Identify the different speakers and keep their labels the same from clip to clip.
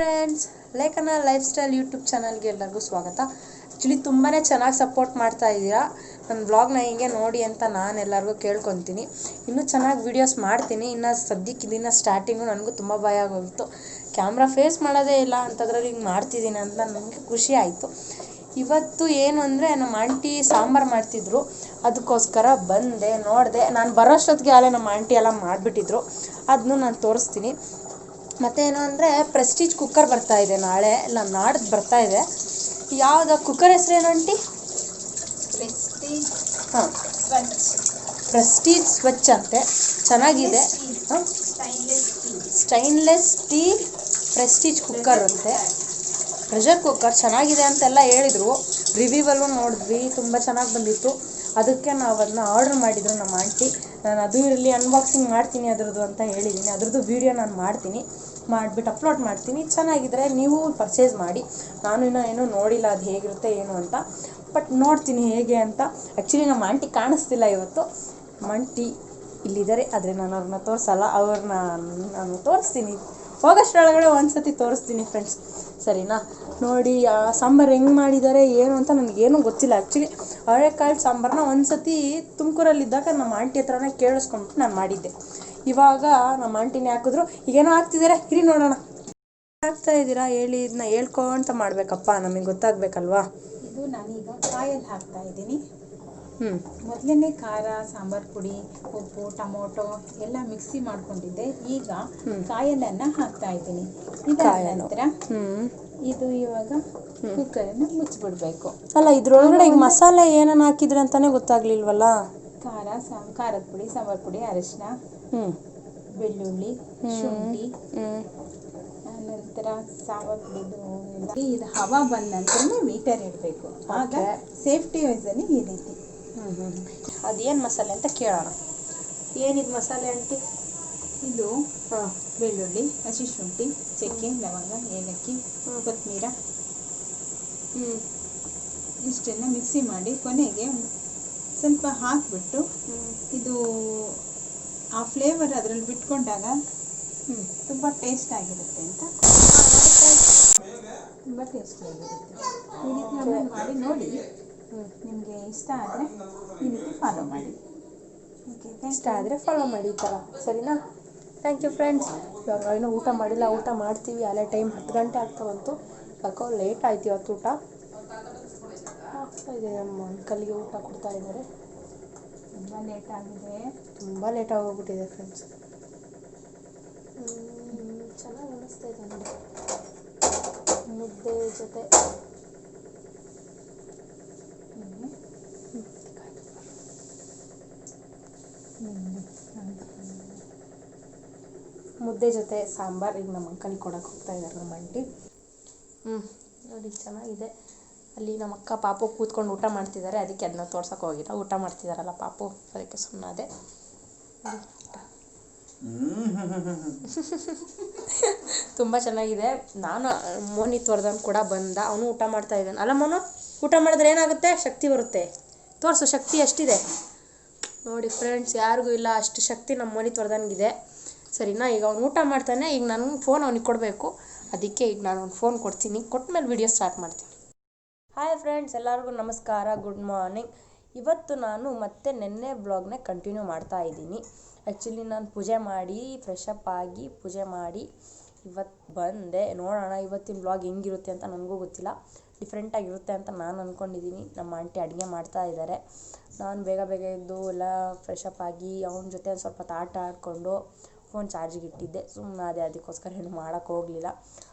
Speaker 1: Friends, ಲೇಖನ life style YouTube ಚಾನಲ್ಗೆ ಎಲ್ಲರಿಗೂ ಸ್ವಾಗತ. ಆ್ಯಕ್ಚುಲಿ ತುಂಬಾ ಚೆನ್ನಾಗಿ ಸಪೋರ್ಟ್ ಮಾಡ್ತಾ ಇದ್ದೀರಾ. ನನ್ನ ವ್ಲಾಗ್ನ ಹಿಂಗೆ ನೋಡಿ ಅಂತ ನಾನು ಎಲ್ಲರಿಗೂ ಕೇಳ್ಕೊತೀನಿ. ಇನ್ನೂ ಚೆನ್ನಾಗಿ ವೀಡಿಯೋಸ್ ಮಾಡ್ತೀನಿ. ಇನ್ನು ಸದ್ಯಕ್ಕೆ ಇದನ್ನು ಸ್ಟಾರ್ಟಿಂಗು ನನಗೂ ತುಂಬ ಭಯ ಆಗೋಗಿತ್ತು. ಕ್ಯಾಮ್ರಾ ಫೇಸ್ ಮಾಡೋದೇ ಇಲ್ಲ ಅಂಥದ್ರಲ್ಲಿ ಹಿಂಗೆ ಮಾಡ್ತಿದ್ದೀನಿ ಅಂತ ನನಗೆ ಖುಷಿ ಆಯಿತು. ಇವತ್ತು ಏನು ಅಂದರೆ ನಮ್ಮ ಆಂಟಿ ಸಾಂಬಾರು ಮಾಡ್ತಿದ್ರು, ಅದಕ್ಕೋಸ್ಕರ ಬಂದೆ, ನೋಡಿದೆ. ನಾನು ಬರೋಷ್ಟೊತ್ತಿಗೆ ಅಲ್ಲೇ ನಮ್ಮ ಆಂಟಿ ಎಲ್ಲ ಮಾಡಿಬಿಟ್ಟಿದ್ರು. ಅದನ್ನು ನಾನು ತೋರಿಸ್ತೀನಿ. ಮತ್ತೇನು ಅಂದರೆ ಪ್ರೆಸ್ಟೀಜ್ ಕುಕ್ಕರ್ ಬರ್ತಾಯಿದೆ ನಾಳೆ, ಇಲ್ಲ ನಾಡ್ದು ಬರ್ತಾಯಿದೆ. ಯಾವುದು ಕುಕ್ಕರ್ ಹೆಸರೇನು ಆಂಟಿ?
Speaker 2: ಪ್ರೆಸ್ಟೀಜ್.
Speaker 1: ಹಾಂ,
Speaker 2: ಸ್ವಚ್.
Speaker 1: ಪ್ರೆಸ್ಟೀಜ್ ಸ್ವಚ್ ಅಂತೆ, ಚೆನ್ನಾಗಿದೆ. ಹಾಂ, ಸ್ಟೈನ್ಲೆಸ್ ಸ್ಟೀಲ್ ಪ್ರೆಸ್ಟೀಜ್ ಕುಕ್ಕರ್ ಅಂತೆ, ಪ್ರೆಷರ್ ಕುಕ್ಕರ್ ಚೆನ್ನಾಗಿದೆ ಅಂತೆಲ್ಲ ಹೇಳಿದರು. ರಿವ್ಯೂವಲ್ಲೂ ನೋಡಿದ್ವಿ, ತುಂಬ ಚೆನ್ನಾಗಿ ಬಂದಿತ್ತು. ಅದಕ್ಕೆ ನಾವು ಅದನ್ನ ಆರ್ಡ್ರ್ ಮಾಡಿದ್ರು ನಮ್ಮ ಆಂಟಿ. ನಾನು ಅದು ಇರಲಿ ಅನ್ಬಾಕ್ಸಿಂಗ್ ಮಾಡ್ತೀನಿ ಅದರದ್ದು ಅಂತ ಹೇಳಿದ್ದೀನಿ. ಅದರದ್ದು ವೀಡಿಯೋ ನಾನು ಮಾಡ್ತೀನಿ, ಮಾಡಿಬಿಟ್ಟು ಅಪ್ಲೋಡ್ ಮಾಡ್ತೀನಿ. ಚೆನ್ನಾಗಿದ್ದರೆ ನೀವು ಪರ್ಚೇಸ್ ಮಾಡಿ. ನಾನು ಇನ್ನೂ ನೋಡಿಲ್ಲ ಅದು ಹೇಗಿರುತ್ತೆ ಏನು ಅಂತ, ಬಟ್ ನೋಡ್ತೀನಿ ಹೇಗೆ ಅಂತ. ಆ್ಯಕ್ಚುಲಿ ನಮ್ಮ ಆಂಟಿ ಕಾಣಿಸ್ತಿಲ್ಲ ಇವತ್ತು. ನಮ್ಮ ಆಂಟಿ ಇಲ್ಲಿದ್ದಾರೆ, ಆದರೆ ನಾನು ಅವ್ರನ್ನ ತೋರಿಸಲ್ಲ. ಅವ್ರನ್ನ ನಾನು ತೋರಿಸ್ತೀನಿ, ಹೋಗೋಷ್ಟರೊಳಗಡೆ ಒಂದ್ಸತಿ ತೋರಿಸ್ತೀನಿ ಫ್ರೆಂಡ್ಸ್, ಸರಿನಾ? ನೋಡಿ ಆ ಸಾಂಬಾರು ಹೆಂಗೆ ಮಾಡಿದ್ದಾರೆ ಏನು ಅಂತ ನನಗೇನೂ ಗೊತ್ತಿಲ್ಲ. ಆ್ಯಕ್ಚುಲಿ ಅವರೆಕಾಳು ಸಾಂಬಾರನ್ನ ಒಂದ್ಸತಿ ತುಮಕೂರಲ್ಲಿದ್ದಾಗ ನಮ್ಮ ಆಂಟಿ ಹತ್ರನೇ ಕೇಳಿಸ್ಕೊಂಡ್ಬಿಟ್ಟು ನಾನು ಮಾಡಿದ್ದೆ. ಇವಾಗ ನಮ್ಮ ಆಂಟಿನೇ ಹಾಕಿದ್ರು. ಈಗೇನೋ ಹಾಕ್ತಿದ್ದೀರಾ, ಇರಿ ನೋಡೋಣ. ಹಾಕ್ತಾ ಇದ್ದೀರಾ ಹೇಳಿ, ಇದನ್ನ ಹೇಳ್ಕೊಂತ ಮಾಡಬೇಕಪ್ಪ, ನಮಗೆ ಗೊತ್ತಾಗಬೇಕಲ್ವಾ?
Speaker 2: ಇದು ನಾನೀಗ ಕಾಯಲ್ಲಿ ಹಾಕ್ತಾ ಇದ್ದೀನಿ.
Speaker 1: ಮೊದಲೇ
Speaker 2: ಖಾರ, ಸಾಂಬಾರು ಪುಡಿ, ಉಪ್ಪು, ಟೊಮೊಟೊ ಎಲ್ಲ ಮಿಕ್ಸಿ ಮಾಡ್ಕೊಂಡಿದ್ದೆ. ಈಗ ಕಾಯಲನ್ನು ಹಾಕ್ತಾ ಇದ್ದೀನಿ. ಇದಾದ ನಂತರ ಇದು ಇವಾಗ ಕುಕ್ಕರನ್ನು ಮುಚ್ಚಿಬಿಡ್ಬೇಕು.
Speaker 1: ಅಲ್ಲ, ಇದ್ರೊಳಗಡೆ ಈಗ ಮಸಾಲೆ ಏನನ್ನ ಹಾಕಿದ್ರೆ ಅಂತಾನೆ ಗೊತ್ತಾಗ್ಲಿಲ್ವಲ್ಲ.
Speaker 2: ಖಾರದ ಪುಡಿ, ಸಾಂಬಾರು ಪುಡಿ, ಅರಿಶಿನ, ಬೆಳ್ಳುಳ್ಳಿ, ಶುಂಠಿ, ನಂತರ ಸಾಂಬಾರು ಪುಡಿದು ಎಲ್ಲ. ಇದು ಹವಾ ಬಂದ ನಂತರ ಮೀಟರ್ ಇಡಬೇಕು. ಆಗ ಸೇಫ್ಟಿ ವೈಸಲ್ಲಿ ಈ ರೀತಿ.
Speaker 1: ಅದೇನು ಮಸಾಲೆ ಅಂತ ಕೇಳೋಣ. ಏನಿದು ಮಸಾಲೆ ಆಂಟಿ?
Speaker 2: ಇದು ಬೆಳ್ಳುಳ್ಳಿ, ಹಸಿ ಶುಂಠಿ, ಚಕ್ಕೆ, ಲವಂಗ, ಏಲಕ್ಕಿ, ಕೊತ್ತಂಬರಿ, ಇಷ್ಟನ್ನು ಮಿಕ್ಸಿ ಮಾಡಿ ಕೊನೆಗೆ ಸ್ವಲ್ಪ ಹಾಕಿಬಿಟ್ಟು ಇದು ಆ ಫ್ಲೇವರ್ ಅದರಲ್ಲಿ ಬಿಟ್ಕೊಂಡಾಗ ತುಂಬ ಟೇಸ್ಟ್ ಆಗಿರುತ್ತೆ ಅಂತ. ತುಂಬ ಟೇಸ್ಟಿಯಾಗಿರುತ್ತೆ. ಈ ರೀತಿ ಆಮೇಲೆ ಮಾಡಿ ನೋಡಿ. ನಿಮಗೆ ಇಷ್ಟ ಆದರೆ ಈ ರೀತಿ ಫಾಲೋ ಮಾಡಿ. ಓಕೆ,
Speaker 1: ಇಷ್ಟ ಆದರೆ ಫಾಲೋ ಮಾಡಿ ಈ ಥರ, ಸರಿನಾ? Thank you friends. ಇವಾಗ ಇನ್ನೂ ಊಟ ಮಾಡಿಲ್ಲ, ಊಟ ಮಾಡ್ತೀವಿ. ಅಲ್ಲೇ ಟೈಮ್ 10 ಗಂಟೆ ಆಗ್ತಾ ಬಂತು. ಯಾಕೋ ಲೇಟ್ ಆಯ್ತು ಇವತ್ತು ಊಟ. ಆಗ್ತಾ ಇದೆ, ನಮ್ಮ ಅಂಕಲ್ಗೆ ಊಟ ಕೊಡ್ತಾ ಇದ್ದಾರೆ.
Speaker 2: ತುಂಬ ಲೇಟ್ ಆಗಿದೆ,
Speaker 1: ತುಂಬ ಲೇಟ್ ಆಗೋಗ್ಬಿಟ್ಟಿದೆ ಫ್ರೆಂಡ್ಸ್. ಚೆನ್ನಾಗಿ ಅನ್ನಿಸ್ತಾ ಇದೆ ನೋಡಿ, ಮುದ್ದೆ ಜೊತೆ. ಮುದ್ದೆ ಜೊತೆ ಸಾಂಬಾರು ಈಗ ನಮ್ಮ ಅಂಕಲ್ ಕೊಡೋಕೆ ಹೋಗ್ತಾ ಇದ್ದಾರೆ ನಮ್ಮ ಆಂಟಿ. ನೋಡಿ ಚೆನ್ನಾಗಿದೆ. ಅಲ್ಲಿ ನಮ್ಮ ಅಕ್ಕ ಪಾಪು ಕೂತ್ಕೊಂಡು ಊಟ ಮಾಡ್ತಿದ್ದಾರೆ, ಅದಕ್ಕೆ ಅದನ್ನ ತೋರ್ಸೋಕೆ ಹೋಗಿಲ್ಲ. ಊಟ ಮಾಡ್ತಿದ್ದಾರಲ್ಲ ಪಾಪು, ಅದಕ್ಕೆ ಸುಮ್ಮನಾದೆ. ತುಂಬ ಚೆನ್ನಾಗಿದೆ. ನಾನು ಮೋನಿತ್ ವರ್ಧನ್ ಕೂಡ ಬಂದ, ಅವನು ಊಟ ಮಾಡ್ತಾ ಇದ್ದಾನೆ. ಅಲ್ಲ ಮೋನು, ಊಟ ಮಾಡಿದ್ರೆ ಏನಾಗುತ್ತೆ? ಶಕ್ತಿ ಬರುತ್ತೆ. ತೋರಿಸು, ಶಕ್ತಿ ಎಷ್ಟಿದೆ ನೋಡಿ ಫ್ರೆಂಡ್ಸ್. ಯಾರಿಗೂ ಇಲ್ಲ ಅಷ್ಟು ಶಕ್ತಿ ನಮ್ಮ ಮೋನಿತ್ ವರ್ಧನ್ಗಿದೆ, ಸರಿನಾ? ಈಗ ಅವ್ನು ಊಟ ಮಾಡ್ತಾನೆ. ಈಗ ನಾನು ಫೋನ್ ಅವನಿಗೆ ಕೊಡಬೇಕು, ಅದಕ್ಕೆ ಈಗ ನಾನು ಒಂದು ಫೋನ್ ಕೊಡ್ತೀನಿ. ಕೊಟ್ಟಮೇಲೆ ವಿಡಿಯೋ ಸ್ಟಾರ್ಟ್ ಮಾಡ್ತೀನಿ. ಹಾಯ್ ಫ್ರೆಂಡ್ಸ್, ಎಲ್ಲರಿಗೂ ನಮಸ್ಕಾರ, ಗುಡ್ ಮಾರ್ನಿಂಗ್. ಇವತ್ತು ನಾನು ಮತ್ತೆ ನೆನ್ನೆ ಬ್ಲಾಗ್ನೇ ಕಂಟಿನ್ಯೂ ಮಾಡ್ತಾ ಇದ್ದೀನಿ. ಆ್ಯಕ್ಚುಲಿ ನಾನು ಪೂಜೆ ಮಾಡಿ, ಫ್ರೆಶಪ್ ಆಗಿ ಪೂಜೆ ಮಾಡಿ ಇವತ್ತು ಬಂದೆ. ನೋಡೋಣ ಇವತ್ತಿನ ಬ್ಲಾಗ್ ಹೆಂಗಿರುತ್ತೆ ಅಂತ ನನಗೂ ಗೊತ್ತಿಲ್ಲ. ಡಿಫ್ರೆಂಟಾಗಿರುತ್ತೆ ಅಂತ ನಾನು ಅಂದ್ಕೊಂಡಿದ್ದೀನಿ. ನಮ್ಮ ಆಂಟಿ ಅಡುಗೆ ಮಾಡ್ತಾ ಇದ್ದಾರೆ. ನಾನು ಬೇಗ ಬೇಗ ಎದ್ದು ಎಲ್ಲ ಫ್ರೆಶಪ್ ಆಗಿ ಅವನ ಜೊತೆ ಒಂದು ಸ್ವಲ್ಪ ಆಟ ಆಡಿಕೊಂಡು ಫೋನ್ ಚಾರ್ಜಿಗೆ ಇಟ್ಟಿದ್ದೆ. ಸುಮ್ಮನಾದೆ, ಅದಕ್ಕೋಸ್ಕರ ಏನು ಮಾಡೋಕ್ಕೆ ಹೋಗಲಿಲ್ಲ.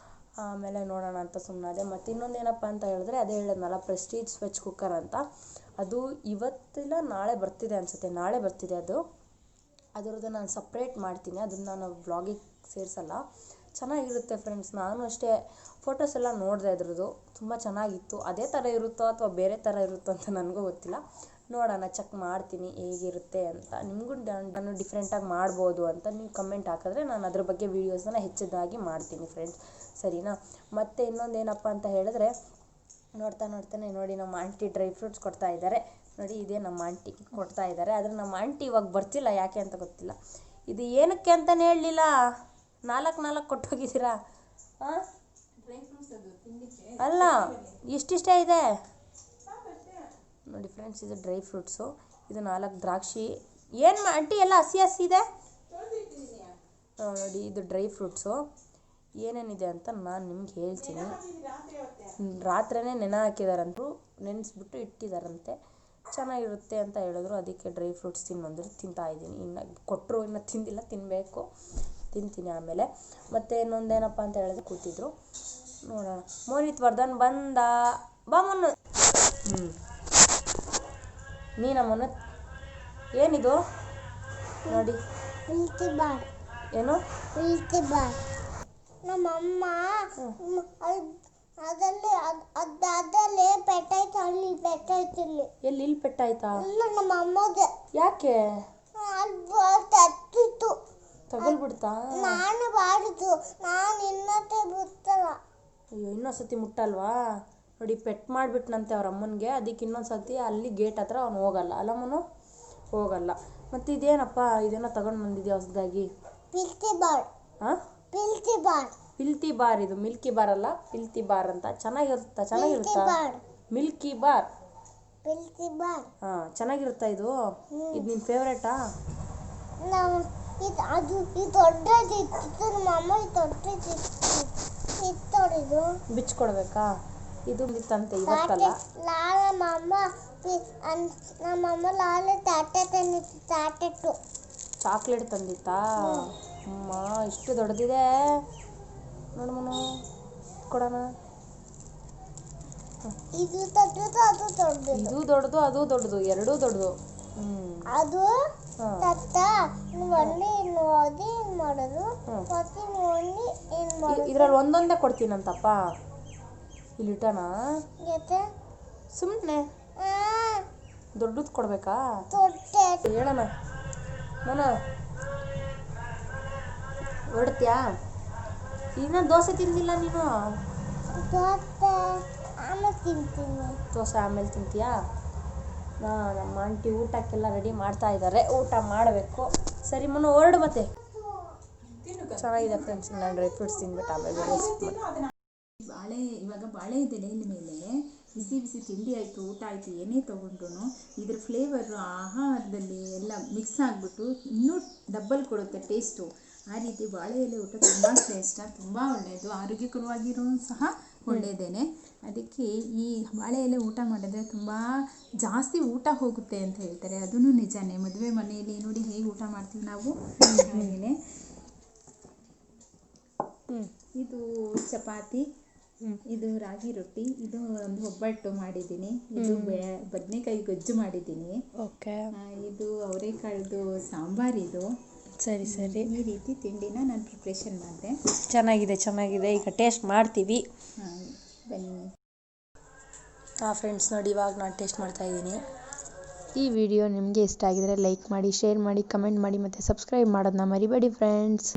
Speaker 1: ಆಮೇಲೆ ನೋಡೋಣ ಅಂತ ಸುಮ್ಮನಾದೆ. ಮತ್ತು ಇನ್ನೊಂದೇನಪ್ಪ ಅಂತ ಹೇಳಿದ್ರೆ, ಅದೇ ಹೇಳಿದ್ನಲ್ಲ ಪ್ರೆಸ್ಟೀಜ್ ಸ್ವಚ್ ಕುಕ್ಕರ್ ಅಂತ, ಅದು ಇವತ್ತಿಲ್ಲ ನಾಳೆ ಬರ್ತಿದೆ ಅನಿಸುತ್ತೆ. ನಾಳೆ ಬರ್ತಿದೆ ಅದು. ಅದರದ್ದು ನಾನು ಸಪ್ರೇಟ್ ಮಾಡ್ತೀನಿ, ಅದನ್ನು ನಾನು ಬ್ಲಾಗಿಗೆ ಸೇರಿಸಲ್ಲ. ಚೆನ್ನಾಗಿರುತ್ತೆ ಫ್ರೆಂಡ್ಸ್. ನಾನು ಅಷ್ಟೇ ಫೋಟೋಸ್ ಎಲ್ಲ ನೋಡಿದೆ ಅದರದ್ದು, ತುಂಬ ಚೆನ್ನಾಗಿತ್ತು. ಅದೇ ಥರ ಇರುತ್ತೋ ಅಥವಾ ಬೇರೆ ಥರ ಇರುತ್ತೋ ಅಂತ ನನಗೂ ಗೊತ್ತಿಲ್ಲ. ನೋಡೋಣ, ಚೆಕ್ ಮಾಡ್ತೀನಿ ಹೇಗಿರುತ್ತೆ ಅಂತ. ನಿಮಗೂ ನಾನು ಡಿಫ್ರೆಂಟಾಗಿ ಮಾಡ್ಬೋದು ಅಂತ ನೀವು ಕಮೆಂಟ್ ಹಾಕಿದ್ರೆ ನಾನು ಅದ್ರ ಬಗ್ಗೆ ವೀಡಿಯೋಸನ್ನು ಹೆಚ್ಚಿದಾಗಿ ಮಾಡ್ತೀನಿ ಫ್ರೆಂಡ್ಸ್, ಸರಿನಾ? ಮತ್ತು ಇನ್ನೊಂದೇನಪ್ಪ ಅಂತ ಹೇಳಿದ್ರೆ, ನೋಡ್ತಾನೆ ನೋಡಿ ನಮ್ಮ ಆಂಟಿ ಡ್ರೈ ಫ್ರೂಟ್ಸ್ ಕೊಡ್ತಾ ಇದ್ದಾರೆ. ನೋಡಿ, ಇದೇ ನಮ್ಮ ಆಂಟಿ ಕೊಡ್ತಾ ಇದ್ದಾರೆ. ಆದರೆ ನಮ್ಮ ಆಂಟಿ ಇವಾಗ ಬರ್ತಿಲ್ಲ, ಯಾಕೆ ಅಂತ ಗೊತ್ತಿಲ್ಲ. ಇದು ಏನಕ್ಕೆ ಅಂತಲೇ ಹೇಳಲಿಲ್ಲ. 4 ಕೊಟ್ಟೋಗಿದ್ದೀರಾ. ಅಲ್ಲ ಇಷ್ಟಿಷ್ಟೇ ಇದೆ ನೋಡಿ ಫ್ರೆಂಡ್ಸ್. ಇದು ಡ್ರೈ ಫ್ರೂಟ್ಸು, ಇದು 4 ದ್ರಾಕ್ಷಿ. ಏನು ಆಂಟಿ ಎಲ್ಲ ಹಸಿ ಹಸಿ ಇದೆ ನೋಡಿ. ಇದು ಡ್ರೈ ಫ್ರೂಟ್ಸು ಏನೇನಿದೆ ಅಂತ ನಾನು ನಿಮ್ಗೆ ಹೇಳ್ತೀನಿ. ರಾತ್ರಿನೇ ನೆನೆ ಹಾಕಿದಾರಂತೂ, ನೆನೆಸ್ಬಿಟ್ಟು ಇಟ್ಟಿದ್ದಾರಂತೆ. ಚೆನ್ನಾಗಿರುತ್ತೆ ಅಂತ ಹೇಳಿದ್ರು, ಅದಕ್ಕೆ ಡ್ರೈ ಫ್ರೂಟ್ಸ್ ತಿನ್ನಂದ್ರು ತಿಂತಾಯಿದ್ದೀನಿ. ಇನ್ನು ಕೊಟ್ಟರು, ಇನ್ನು ತಿಂದಿಲ್ಲ, ತಿನ್ನಬೇಕು, ತಿಂತೀನಿ ಆಮೇಲೆ. ಮತ್ತು ಇನ್ನೊಂದೇನಪ್ಪ ಅಂತ ಹೇಳಿದ್ರೆ ಕೂತಿದ್ರು ನೋಡೋಣ. ಮೋನಿತ್ ವರ್ಧನ್ ಬಂದ, ಬಾ ಮೊನ್ನ. ನೀನಮ್ಮನ ಏನಿದು ನೋಡಿ. ಏನು
Speaker 2: ನಮ್ಮಮ್ಮ ಅದಲ್ಲೇ ಪೆಟ್ಟಾಯ್ತು, ಅಲ್ಲಿ ಪೆಟ್ಟಾಯ್ತು. ಇಲ್ಲಿ
Speaker 1: ಎಲ್ಲಿ ಪೆಟ್ಟಾಯ್ತಾ?
Speaker 2: ಇಲ್ಲ ನಮ್ಮ ಅಮ್ಮದೆ.
Speaker 1: ಯಾಕೆ?
Speaker 2: ತತ್ತಿತ್ತು,
Speaker 1: ತಗೊಳ್ಬಿಡ್ತಾ?
Speaker 2: ನಾನು ಬಾಡಿದ್ದು, ನಾನು ಇನ್ನತ್ತೆ ಬಿಡ್ತಲ್ಲ.
Speaker 1: ಅಯ್ಯೋ, ಇನ್ನೊಂದ್ಸತಿ ಮುಟ್ಟಲ್ವಾ? ನೋಡಿ, ಪೆಟ್ ಮಾಡಿಬಿಟ್ನಂತೆ ಅವ್ರ ಅಮ್ಮನಿಗೆ. ಅದಕ್ಕೆ ಇನ್ನೊಂದ್ಸತಿ ಅಲ್ಲಿ ಗೇಟ್ ಹತ್ರ ಅವನು ಹೋಗಲ್ಲ ಅಲ್ಲಮ್ಮನು, ಹೋಗಲ್ಲ. ಮತ್ತು ಇದೇನಪ್ಪ, ಇದೇನೋ ತಗೊಂಡು ಬಂದಿದ್ಯಾ ಹೊಸದಾಗಿ?
Speaker 2: Filthy bar.
Speaker 1: ಹಾಂ,
Speaker 2: ಪಿಲ್ತಿ ಬಾರ್.
Speaker 1: Filthy bar. ಇದು ಮಿಲ್ಕಿ ಬಾರ್ ಅಲ್ಲ, ಪಿಲ್ತಿ ಬಾರ್ ಅಂತ. ಚೆನ್ನಾಗಿರುತ್ತಾ? Milky bar,
Speaker 2: filthy bar.
Speaker 1: ಹಾಂ, ಚೆನ್ನಾಗಿರುತ್ತಾ ಇದು? ಇದು ನಿನ್ನ ಫೇವ್ರೇಟಾ?
Speaker 2: ಅದು ದೊಡ್ಡದಿತ್ತು, ನಮ್ಮ ಅಮ್ಮ ದೊಡ್ಡದಿತ್ತು.
Speaker 1: ಬಿಚ್ಕೊಡ್ಬೇಕಾ? ಇದು ಇತ್ತಂತೆ ಇವತ್ತಲ್ಲ.
Speaker 2: ನಮ್ಮಮ್ಮ ಲಾಲೆ ತಾಟೆಟ್ಟು
Speaker 1: ಚಾಕ್ಲೇಟ್ ತಂದಿತ್ತಾ? ಅಮ್ಮ, ಇಷ್ಟು ದೊಡ್ಡದಿದೆ ನೋಡು ಮನು, ಕೊಡೋಣ.
Speaker 2: ಇದು ದೊಡ್ಡದು, ಅದು ದೊಡ್ಡದು.
Speaker 1: ಇದು ದೊಡ್ಡದು, ಅದು ದೊಡ್ಡದು, ಎರಡೂ ದೊಡ್ಡದು.
Speaker 2: ಅದು ತತ್ತ ಒಳ್ಳೆ ಓದಿ ಮಾಡೋದು, ಮತ್ತೆ ಓದಿ ಏನು ಮಾಡೋದು.
Speaker 1: ಇದರಲ್ಲಿ ಒಂದೊಂದೇ ಕೊಡ್ತೀನಂತಪ್ಪ. ಇಲ್ಲಿ ಇಟ್ಟನಾ? ಸುಮ್ಮನೆ ದೊಡ್ಡದು ಕೊಡ್ಬೇಕಾ? ಹೇಳೋಣ ಮನ, ಹೊರಡ್ತೀಯಾ? ಇನ್ನ ದೋಸೆ ತಿಂದಿಲ್ಲ ನೀನು? ದೋಸೆ ಆಮೇಲೆ ತಿಂತೀಯಾ? ನಮ್ಮ ಆಂಟಿ ಊಟಕ್ಕೆಲ್ಲ ರೆಡಿ ಮಾಡ್ತಾ ಇದ್ದಾರೆ, ಊಟ ಮಾಡಬೇಕು. ಸರಿ ಮನು, ಹೊರಡು. ಮತ್ತೆ ಚೆನ್ನಾಗಿದೆ ಫ್ರೆಂಡ್ಸ್. ನಾನು ಡ್ರೈ ಫ್ರೂಟ್ಸ್ ತಿಂದ್ಬಿಟ್ಟು ಆಮೇಲೆ
Speaker 2: ಇವಾಗ ಬಾಳೆ ಎಲೆಯ ಮೇಲೆ ಬಿಸಿ ಬಿಸಿ ತಿಂಡಿ ಆಯಿತು, ಊಟ ಆಯಿತು, ಏನೇ ತೊಗೊಂಡ್ರು ಇದ್ರ ಫ್ಲೇವರು ಆಹಾರದಲ್ಲಿ ಎಲ್ಲ ಮಿಕ್ಸ್ ಆಗಿಬಿಟ್ಟು ಇನ್ನೂ ಡಬ್ಬಲ್ ಕೊಡುತ್ತೆ ಟೇಸ್ಟು. ಆ ರೀತಿ ಬಾಳೆ ಎಲೆ ಊಟ ತುಂಬ ಶ್ರೇಷ್ಠ, ತುಂಬ ಒಳ್ಳೆಯದು, ಆರೋಗ್ಯಕರವಾಗಿರೋ ಸಹ ಒಳ್ಳೆಯದೇನೆ. ಅದಕ್ಕೆ ಈ ಬಾಳೆ ಎಲೆ ಊಟ ಮಾಡಿದ್ರೆ ತುಂಬ ಜಾಸ್ತಿ ಊಟ ಹೋಗುತ್ತೆ ಅಂತ ಹೇಳ್ತಾರೆ, ಅದೂ ನಿಜಾನೇ. ಮದುವೆ ಮನೆಯಲ್ಲಿ ನೋಡಿ ಹೇಗೆ ಊಟ ಮಾಡ್ತೀವಿ ನಾವು, ಹಾಗೆಯೇ. ಇದು ಚಪಾತಿ, ಇದು ರಾಗಿ ರೊಟ್ಟಿ, ಇದು ಒಂದು ಒಬ್ಬಟ್ಟು ಮಾಡಿದ್ದೀನಿ, ಇದು ಬದನೆಕಾಯಿ ಗೊಜ್ಜು ಮಾಡಿದ್ದೀನಿ,
Speaker 1: ಓಕೆ.
Speaker 2: ಇದು ಅವರೆಕಾಳ್ದು ಸಾಂಬಾರಿದು.
Speaker 1: ಸರಿ ಸರಿ.
Speaker 2: ಈ ರೀತಿ ತಿಂಡಿನ ನಾನು ಪ್ರಿಪ್ರೇಷನ್ ಮಾಡಿದೆ.
Speaker 1: ಚೆನ್ನಾಗಿದೆ. ಈಗ ಟೇಸ್ಟ್ ಮಾಡ್ತೀವಿ.
Speaker 2: ಬನ್ನಿ.
Speaker 1: ಹಾಂ ಫ್ರೆಂಡ್ಸ್, ನೋಡಿ ಇವಾಗ ನಾನು ಟೇಸ್ಟ್ ಮಾಡ್ತಾಯಿದ್ದೀನಿ. ಈ ವಿಡಿಯೋ ನಿಮಗೆ ಇಷ್ಟ ಆಗಿದರೆ ಲೈಕ್ ಮಾಡಿ, ಶೇರ್ ಮಾಡಿ, ಕಮೆಂಟ್ ಮಾಡಿ ಮತ್ತು ಸಬ್ಸ್ಕ್ರೈಬ್ ಮಾಡೋದನ್ನ ಮರಿಬೇಡಿ ಫ್ರೆಂಡ್ಸ್.